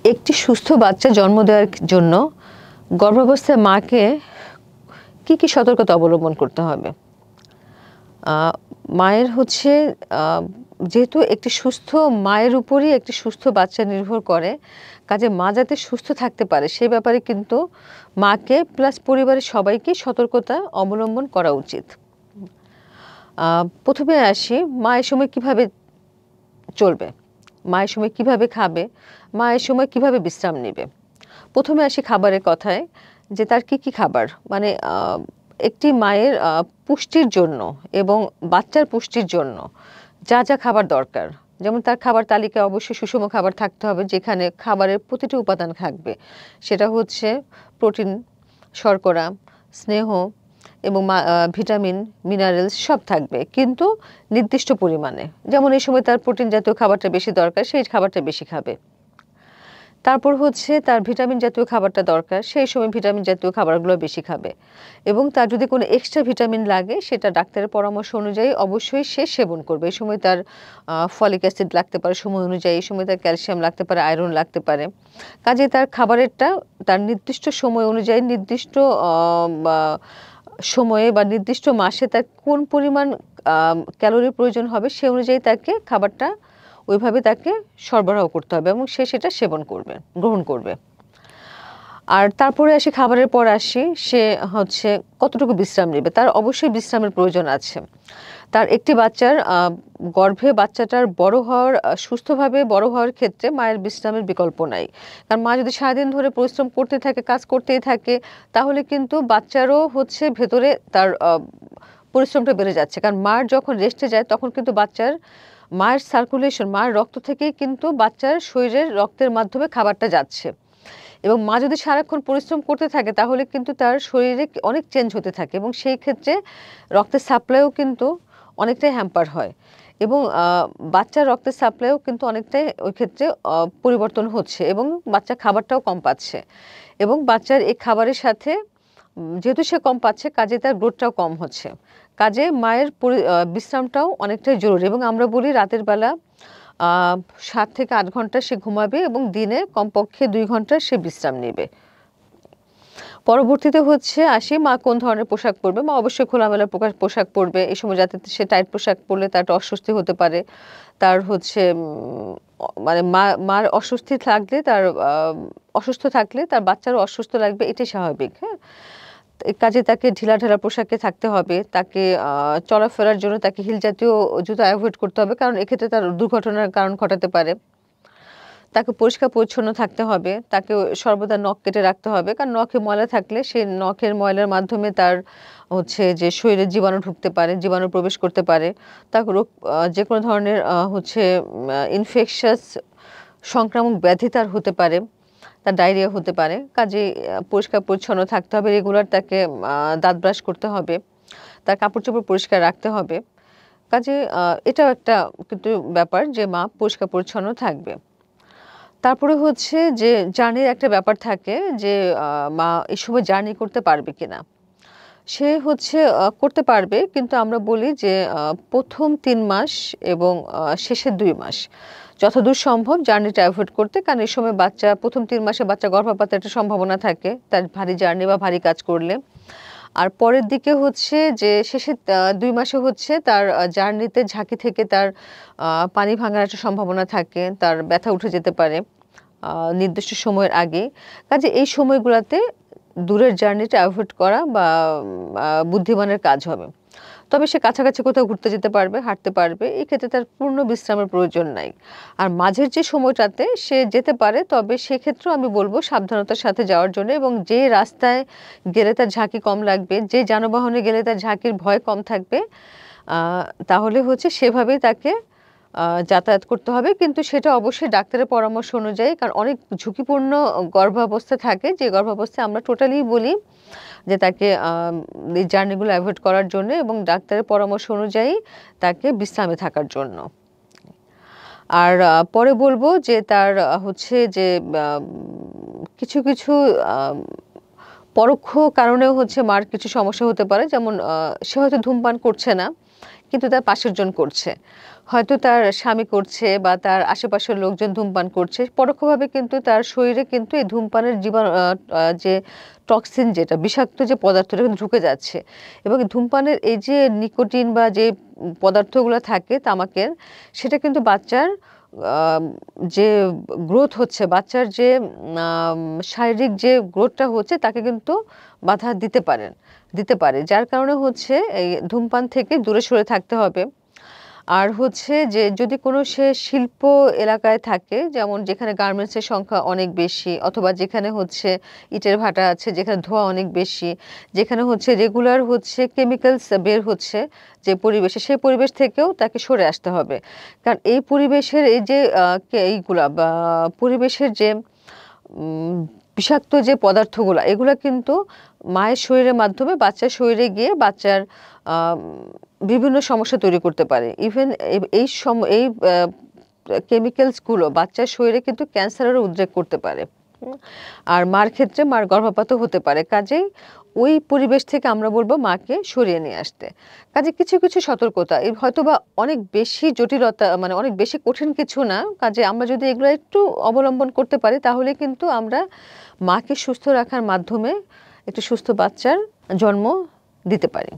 একটি সুস্থ বাচ্চা জন্ম দেওয়ার জন্য গর্ভাবস্থায় মাকে কি সতর্কতা অবলম্বন করতে হবে? মায়ের হচ্ছে যেহেতু একটি সুস্থ মায়ের উপরই একটি সুস্থ বাচ্চা নির্ভর করে, কাজে মা যাতে সুস্থ থাকতে পারে সে ব্যাপারে কিন্তু মাকে প্লাস পরিবারের সবাইকে সতর্কতা অবলম্বন করা উচিত। ১ম এ আসি মা এ সময় কিভাবে চলবে? মা এ সময় কিভাবে খাবে? মা এ সময় কিভাবে বিশ্রাম নিবে? ১ম এ আসি খাবারের কথায় যে তার কি খাবার? মানে একটি মায়ের পুষ্টির জন্য এবং বাচ্চার পুষ্টির জন্য যা খাবার দরকার, যেমন তার খাবার তালিকায় অবশ্যই সুষম খাবার থাকতে হবে যেখানে খাবারের প্রতিটি উপাদান থাকবে। সেটা হচ্ছে প্রোটিন, শর্করা, স্নেহ এবং ভিটামিন, মিনারেলস সব থাকবে কিন্তু নির্দিষ্ট পরিমাণে। যেমন এই সময় তার প্রোটিন জাতীয় খাবারটা বেশি দরকার, সেই খাবারটা বেশি খাবে। তারপর হচ্ছে তার ভিটামিন জাতীয় খাবারটা দরকার, সেই সময় ভিটামিন জাতীয় খাবারগুলো বেশি খাবে এবং তার যদি কোনো এক্সট্রা ভিটামিন লাগে সেটা ডাক্তারের পরামর্শ অনুযায়ী অবশ্যই সে সেবন করবে। এই সময় তার ফলিক অ্যাসিড লাগতে পারে সময় অনুযায়ী, এই সময় তার ক্যালসিয়াম লাগতে পারে, আয়রন লাগতে পারে। কাজেই তার খাবারেরটা তার নির্দিষ্ট সময় অনুযায়ী নির্দিষ্ট সময়ে বা নির্দিষ্ট মাসে তার কোন পরিমাণ ক্যালোরির প্রয়োজন হবে সে অনুযায়ী তাকে খাবারটা ওইভাবে তাকে সরবরাহ করতে হবে এবং সে সেটা গ্রহণ করবে। আর তারপরে আসি খাবারের পর আসি সে হচ্ছে কতটুকু বিশ্রাম নেবে। তার অবশ্যই বিশ্রামের প্রয়োজন আছে। তার একটি বাচ্চার গর্ভে বাচ্চাটার সুস্থভাবে বড় হওয়ার ক্ষেত্রে মায়ের বিশ্রামের বিকল্প নাই। কারণ মা যদি সারাদিন ধরে পরিশ্রম করতে থাকে, কাজ করতেই থাকে, তাহলে কিন্তু বাচ্চারও হচ্ছে ভেতরে তার পরিশ্রমটা বেড়ে যাচ্ছে। কারণ মার যখন রেস্টে যায় তখন কিন্তু মায়ের সার্কুলেশন, মায়ের রক্ত থেকেই কিন্তু বাচ্চার শরীরের রক্তের মাধ্যমে খাবারটা যাচ্ছে এবং মা যদি সারাক্ষণ পরিশ্রম করতে থাকে তাহলে কিন্তু তার শরীরে অনেক চেঞ্জ হতে থাকে এবং সেই ক্ষেত্রে রক্তের সাপ্লাইও কিন্তু অনেকটাই হ্যাম্পার হয় এবং বাচ্চার রক্তের সাপ্লাইও কিন্তু অনেকটাই ওই ক্ষেত্রে পরিবর্তন হচ্ছে এবং বাচ্চা খাবারটাও কম পাচ্ছে এবং বাচ্চার এই খাবারের সাথে যেহেতু সে কম পাচ্ছে কাজে তার গ্রোথটাও কম হচ্ছে। কাজে মায়ের বিশ্রামটাও অনেকটাই জরুরি এবং আমরা বলি রাতের বেলা ৭ থেকে ৮ ঘন্টা সে ঘুমাবে এবং দিনে কমপক্ষে ২ ঘন্টা সে বিশ্রাম নেবে। পরবর্তীতে হচ্ছে আসি মা কোন ধরনের পোশাক পরবে। মা অবশ্যই খোলামেলা পোশাক পরবে। এই সময় যাতে সে টাইট পোশাক পরলে তার একটা অস্বস্তি হতে পারে। তার হচ্ছে মানে মার অস্বস্তি থাকলে অসুস্থ থাকলে তার বাচ্চারও অসুস্থ লাগবে, এটাই স্বাভাবিক। হ্যাঁ? কাজে তাকে ঢিলাঢালা পোশাকে থাকতে হবে। তাকে চলাফেরার জন্য তাকে হিল জাতীয় জুতো অ্যাভয়েড করতে হবে কারণ এক্ষেত্রে তার দুর্ঘটনার কারণ ঘটাতে পারে। তাকে পরিষ্কার পরিচ্ছন্ন থাকতে হবে। তাকে সর্বদা নখ কেটে রাখতে হবে। কারণ নখে ময়লা থাকলে সেই নখের ময়লার মাধ্যমে তার হচ্ছে যে শরীরে জীবাণু ঢুকতে পারে, জীবাণু প্রবেশ করতে পারে। তার যেকোনো ধরনের হচ্ছে ইনফেকশাস সংক্রামক ব্যাধি তার হতে পারে। তার ডায়রিয়া হতে পারে। কাজেই পরিষ্কার পরিচ্ছন্ন থাকতে হবে। রেগুলার তাকে দাঁত ব্রাশ করতে হবে। তার কাপড়-চোপড় পরিষ্কার রাখতে হবে। কাজেই এটাও একটা কিন্তু ব্যাপার যে মা পরিষ্কার পরিচ্ছন্ন থাকবে। তারপরে হচ্ছে যে জার্নির একটা ব্যাপার থাকে যে মা এই সময় জার্নি করতে পারবে কিনা। সে হচ্ছে করতে পারবে কিন্তু আমরা বলি যে ১ম ৩ মাস এবং শেষের ২ মাস যতদূর সম্ভব জার্নিটা অ্যাভয়েড করতে। কারণ এই সময় ১ম ৩ মাসে বাচ্চা গর্ভপাতের একটা সম্ভাবনা থাকে তার ভারী জার্নি বা ভারী কাজ করলে। আর পরের দিকে হচ্ছে যে শেষের ২ মাসে হচ্ছে তার জার্নিতে ঝাঁকি থেকে তার পানি ভাঙার একটা সম্ভাবনা থাকে। তার ব্যথা উঠে যেতে পারে নির্দিষ্ট সময়ের আগে। কাজে এই সময়গুলাতে দূরের জার্নিটা অ্যাভয়েড করা বা বুদ্ধিমানের কাজ হবে। তবে সে কাছাকাছি কোথাও ঘুরতে যেতে পারবে, হাঁটতে পারবে। এই ক্ষেত্রে তার পূর্ণ বিশ্রামের প্রয়োজন নাই। আর মাঝের যে সময়টাতে সে যেতে পারে তবে সেক্ষেত্রেও আমি বলব সাবধানতার সাথে যাওয়ার জন্য এবং যে রাস্তায় গেলে তার ঝাঁকি কম লাগবে, যে যানবাহনে গেলে তার ঝাঁকির ভয় কম থাকবে তাহলে হচ্ছে সেভাবেই তাকে যাতায়াত করতে হবে। কিন্তু সেটা অবশ্যই ডাক্তারের পরামর্শ অনুযায়ী কারণ অনেক ঝুঁকিপূর্ণ গর্ভাবস্থা থাকে যে গর্ভাবস্থায় আমরা টোটালি বলি যে তাকে এই জার্নিগুলো অ্যাভয়েড করার জন্য এবং ডাক্তারের পরামর্শ অনুযায়ী তাকে বিশ্রামে থাকার জন্য। আর পরে বলব যে তার হচ্ছে যে কিছু পরোক্ষ কারণেও হচ্ছে মার কিছু সমস্যা হতে পারে। যেমন সে হয়তো ধূমপান করছে না কিন্তু তার পাশের জন করছে, হয়তো তার স্বামী করছে বা তার আশেপাশের লোকজন ধূমপান করছে, পরোক্ষভাবে কিন্তু তার শরীরে কিন্তু এই ধূমপানের জীবাণু যে টক্সিন, যেটা বিষাক্ত যে পদার্থটা কিন্তু ঢুকে যাচ্ছে। এবং ধূমপানের এই যে নিকোটিন বা যে পদার্থগুলো থাকে তামাকের, সেটা কিন্তু বাচ্চার যে গ্রোথ হচ্ছে, বাচ্চার যে শারীরিক যে গ্রোথটা হচ্ছে তাকে কিন্তু বাধা দিতে পারে। যার কারণে হচ্ছে এই ধূমপান থেকে দূরে সরে থাকতে হবে। আর হচ্ছে যে যদি কোনো সে শিল্প এলাকায় থাকে, যেমন যেখানে গার্মেন্টসের সংখ্যা অনেক বেশি, অথবা যেখানে হচ্ছে ইটের ভাটা আছে, যেখানে ধোঁয়া অনেক বেশি, যেখানে হচ্ছে রেগুলার হচ্ছে কেমিক্যালস বের হচ্ছে যে পরিবেশে, সেই পরিবেশ থেকেও তাকে সরে আসতে হবে। কারণ এই পরিবেশের এই যে এইগুলা বা পরিবেশের যে বিষাক্ত যে পদার্থগুলো, এগুলো কিন্তু মায়ের শরীরের মাধ্যমে বাচ্চার শরীরে গিয়ে বাচ্চার বিভিন্ন সমস্যা তৈরি করতে পারে। ইভেন এই কেমিক্যালসগুলো বাচ্চার শরীরে কিন্তু ক্যান্সারেরও উদ্রেক করতে পারে। আর মার ক্ষেত্রে মার গর্ভপাতও হতে পারে। কাজেই ওই পরিবেশ থেকে আমরা বলবো মাকে সরিয়ে নিয়ে আসতে। কাজে কিছু কিছু সতর্কতা, এই হয়তোবা অনেক বেশি জটিলতা, মানে অনেক বেশি কঠিন কিছু না। কাজে আমরা যদি এগুলো একটু অবলম্বন করতে পারি, তাহলে কিন্তু আমরা মাকে সুস্থ রাখার মাধ্যমে একটি সুস্থ বাচ্চার জন্ম দিতে পারি।